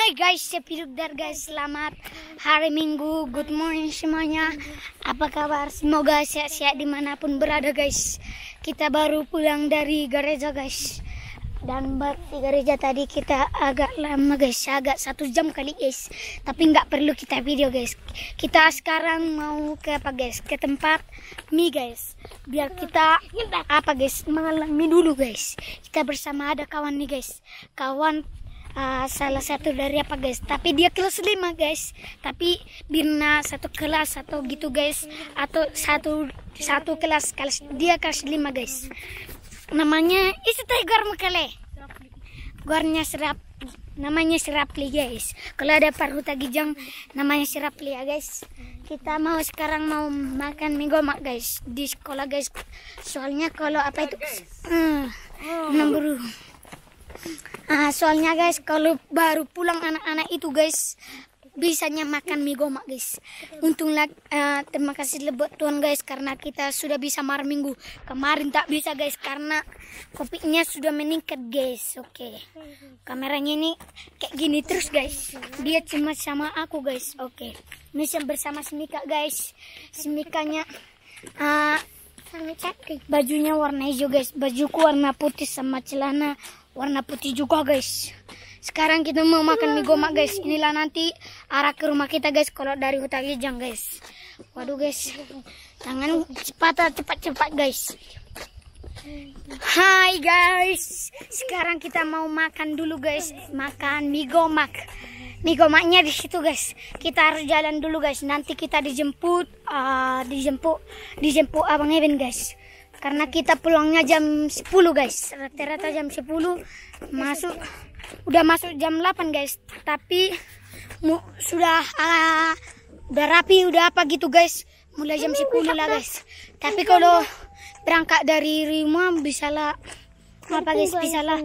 Hai guys, Sepidukdar guys, selamat hari Minggu, good morning semuanya. Apa kabar? Semoga sehat-sehat dimanapun berada guys. Kita baru pulang dari gereja guys. Dan di gereja tadi kita agak lama guys, agak 1 jam kali guys. Tapi nggak perlu kita video guys. Kita sekarang mau ke apa guys? Ke tempat mie guys. Biar kita apa guys? Mengalang mie dulu guys. Kita bersama ada kawan nih guys. Kawan salah satu dari apa guys, tapi dia kelas 5 guys, tapi Birna satu kelas atau gitu guys, atau satu kelas dia kelas 5 guys. Namanya Istighfar Mekale, gornya serap, namanya Serapli guys. Kalau ada Parhuta Gijang namanya Serapli ya guys. Kita mau sekarang mau makan mie gomak guys di sekolah guys, soalnya kalau apa itu soalnya guys kalau baru pulang anak-anak itu guys bisanya makan mie gomak guys. Untunglah terima kasih lebut Tuhan guys karena kita sudah bisa malam minggu. Kemarin tak bisa guys karena kopinya sudah meningkat guys. Oke. Kameranya ini kayak gini terus guys. Dia cuma sama aku guys. Oke. Ini bersama Semika guys. Semikanya bajunya warna hijau guys. Bajuku warna putih sama celana warna putih juga guys. Sekarang kita mau makan mie gomak guys. Inilah nanti arah ke rumah kita guys kalau dari Huta Gijang guys. Waduh guys, jangan cepat guys. Hai guys, sekarang kita mau makan dulu guys. Makan mie gomak. Mie gomaknya di situ guys. Kita harus jalan dulu guys. Nanti kita dijemput Abang Eben guys. Karena kita pulangnya jam 10 guys. Rata-rata jam 10 udah masuk jam 8 guys. Tapi sudah rapi, udah apa gitu guys. Mulai jam 10 lah guys. Tapi kalau berangkat dari rumah bisalah apa guys, bisalah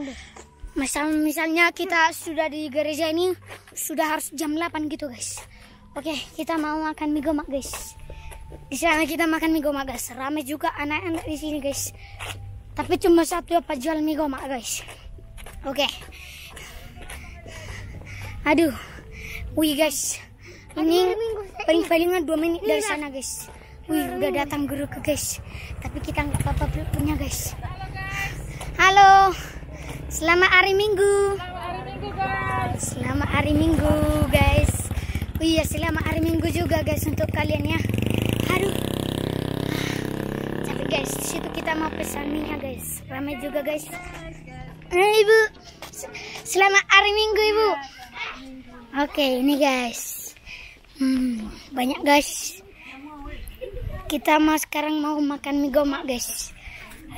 misalnya kita sudah di gereja ini sudah harus jam 8 gitu guys. Oke, kita mau makan mie gomak guys. Di sana kita makan mie gomak guys. Ramai juga anak-anak di sini guys. Tapi cuma satu apa jual mie gomak guys. Oke. Aduh. Wih guys. Ini paling-palingan 2 menit dari sana guys. Wih, udah datang guru ke guys. Tapi kita nggak apa-apa punya guys. Halo. Selamat hari Minggu. Selamat hari Minggu guys. Oh iya, selamat hari Minggu juga guys untuk kalian ya. Aduh, capek guys. Di situ kita mau pesan mie guys. Ramai juga guys. Ibu, selamat hari Minggu ibu. Oke, ini guys. Banyak guys. Kita sekarang mau makan mie gomak guys.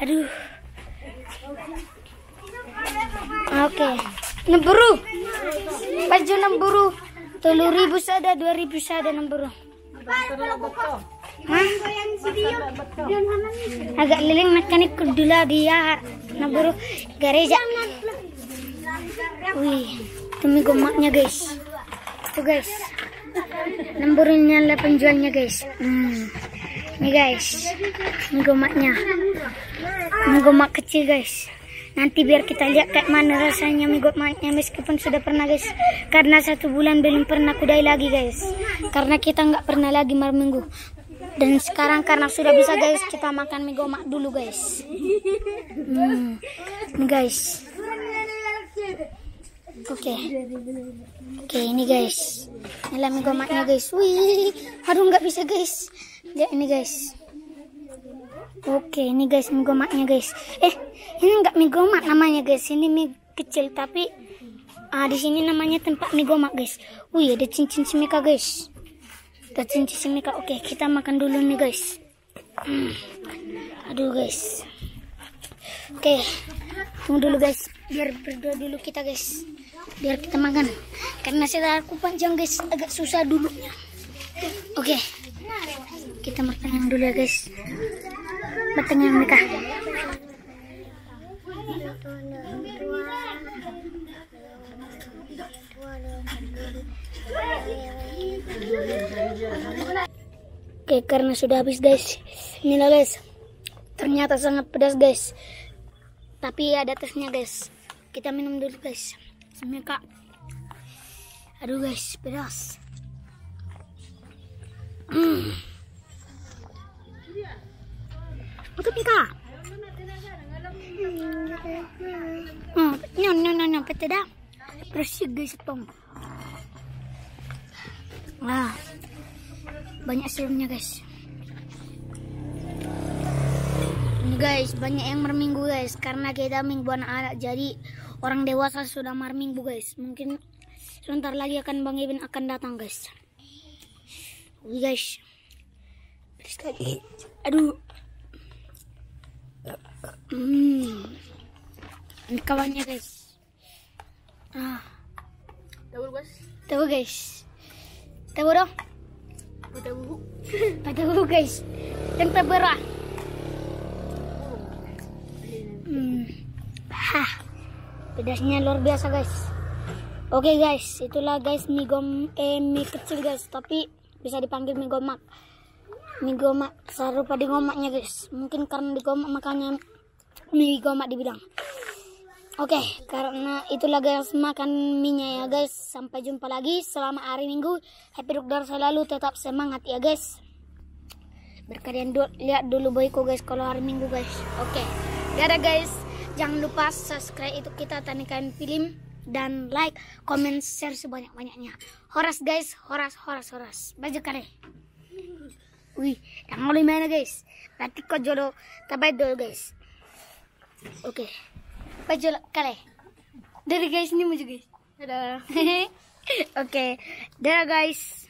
Aduh. Oke, nemburu. Baju nemburu. 3.000 sada, 2.000 sada nemburu. Agak liling mekanik kudula dia naburu gereja. Wih, itu mie gomaknya guys. Itu guys, nemburunya lah penjualnya guys. Ini guys, mie gomaknya, mie gomak kecil guys. Nanti biar kita lihat kayak mana rasanya mie gomaknya meskipun sudah pernah guys. Karena 1 bulan belum pernah kudai lagi guys. Karena kita nggak pernah lagi malam minggu. Dan sekarang karena sudah bisa guys, kita makan mie gomak dulu guys. Ini guys. Oke, ini guys. Inilah mie gomaknya guys. Wih, aduh nggak bisa guys. Lihat ini guys. Oke, ini guys mie gomaknya guys. Ini enggak mie gomak namanya guys. Ini mie kecil tapi di sini namanya tempat mie gomak guys. Wih, ada cincin Semika guys. Ada cincin Semika. Oke, kita makan dulu nih guys. Aduh guys. Oke, tunggu dulu guys. Biar berdoa dulu kita guys. Biar kita makan. Karena sedarku panjang guys, agak susah dulunya. Oke. Kita makan dulu ya guys. Bertengah mereka. Oke, karena sudah habis guys. Inilah guys. Ternyata sangat pedas guys. Tapi ada tesnya guys. Kita minum dulu guys. Semika. Aduh guys, pedas. Untuk Pika. Nyon, peteda. Bersih guys tong. Wah, banyak serumnya guys. Ini guys, banyak yang merminggu guys, karena kita mingguan anak, jadi orang dewasa sudah merminggu guys. Mungkin sebentar lagi akan Bang Ibin akan datang guys. Oke guys, sekali. Aduh, ini kawannya guys. Tahu guys. Tahu dong. Tahu guys. Yang terberah. Pedasnya luar biasa guys. Oke guys, itulah guys mie kecil guys, tapi bisa dipanggil mie gomak. Mie gomak serupa di gomaknya guys. Mungkin karena di gomak makanya mie gomak dibilang. Oke, karena itulah guys makan mie-nya ya guys. Sampai jumpa lagi selama hari Minggu. Happy Dokter selalu, tetap semangat ya guys. Biar kalian lihat dulu boyku guys kalau hari Minggu guys. Oke, dadah guys. Jangan lupa subscribe itu kita tanikan film dan like, comment, share sebanyak-banyaknya. Horas guys, horas. Baju kare. Wih, yang mulai mana guys? Berarti kok jodoh tabai dulu guys. Oke. Baju kare. Dari guys ini maju guys. Dadah. Oke, dadah guys.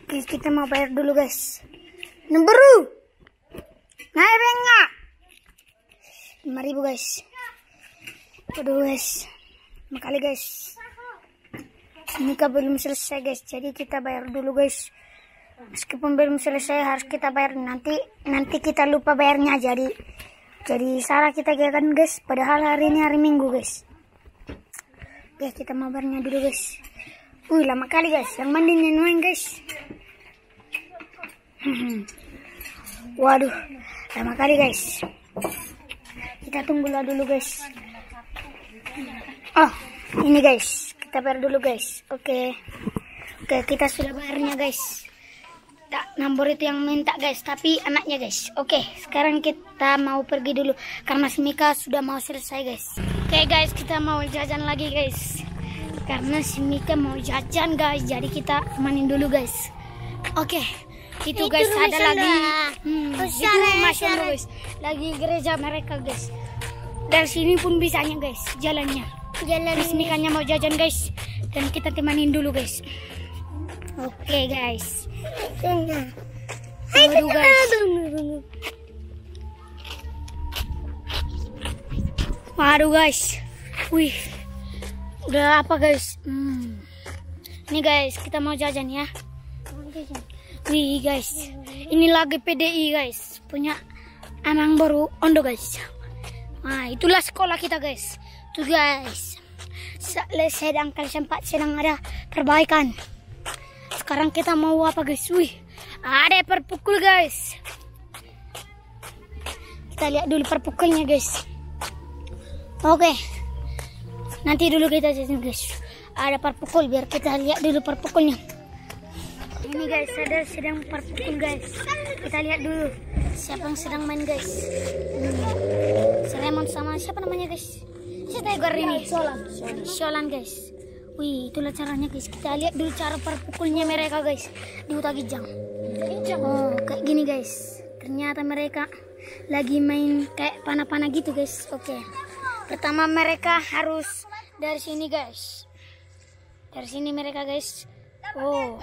Kita mau bayar dulu guys. Nemberu. Naik enggak? 5.000 guys. Aduh guys. Makali guys. Nikah belum selesai guys. Jadi kita bayar dulu guys. Meskipun belum selesai harus kita bayar. Nanti kita lupa bayarnya. Jadi salah kita kan guys. Padahal hari ini hari Minggu guys. Oke, kita mau bayarnya dulu guys. Wih, lama kali guys. Yang mandi nenuin guys. Waduh, lama kali guys. Kita tunggulah dulu guys. Oh, ini guys. Kita bayar dulu guys. Oke, kita sudah bayarnya guys. Nomor itu yang minta guys, tapi anaknya guys. Oke, sekarang kita mau pergi dulu karena si Mika sudah mau selesai guys. Oke guys, kita mau jajan lagi guys. Karena si Mika mau jajan guys, jadi kita manin dulu guys. Oke, itu guys ada lagi. Itu Masya Allah guys, lagi gereja mereka guys. Dari sini pun bisanya guys, jalannya. Terus Mikanya mau jajan guys, dan kita temanin dulu guys. Oke guys. Waduh guys. Waduh guys. Wih. Udah apa guys? Ini guys, kita mau jajan ya. Wih guys. Ini lagi PDI guys. Punya Anang Baru Ondo guys. Nah, itulah sekolah kita guys. Tuh guys. Sedang ada perbaikan. Sekarang kita mau apa guys? Wih, ada perpukul guys. Kita lihat dulu perpukulnya guys. Oke, nanti dulu kita jajan guys. Ada perpukul, biar kita lihat dulu perpukulnya. Ini guys, ada sedang perpukul guys. Kita lihat dulu siapa yang sedang main guys. Seremon sama siapa namanya guys? Si Tiger ini. Sholan guys. Wih, itulah caranya guys. Kita lihat dulu cara perpukulnya mereka guys di Huta Gijang. Oh, kayak gini guys. Ternyata mereka lagi main kayak panah-panah gitu guys. Oke. Pertama mereka harus dari sini guys. Dari sini mereka guys. Oh.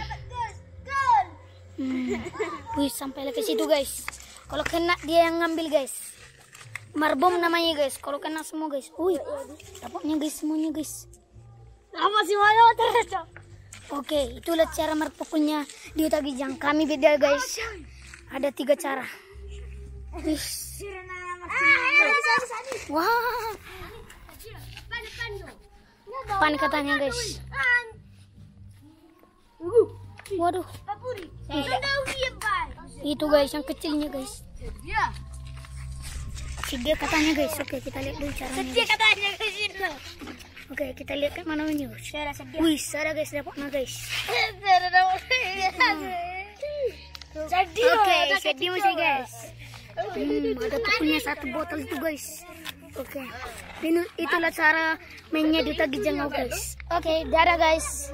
Wih, sampai ke situ guys. Kalau kena dia yang ngambil guys. Marbom namanya guys. Kalau kena semua guys. Wih, dapatnya guys semuanya guys. Masih mana terus? Oke, itulah cara merpukulnya di Huta Gijang. Kami beda guys. Ada 3 cara. Wah. Pan katanya guys. Waduh. Itu guys yang kecilnya guys. Tiga katanya guys. Oke, kita lihat dulu caranya. Katanya guys itu. Oke, kita lihat ke mana ini. Wih, ada guys, dapatnya guys. Oke, sedih masih guys. Ada punya satu botol itu guys. Oke, itulah cara mainnya di Tagih Jangau guys. Oke, dadah guys.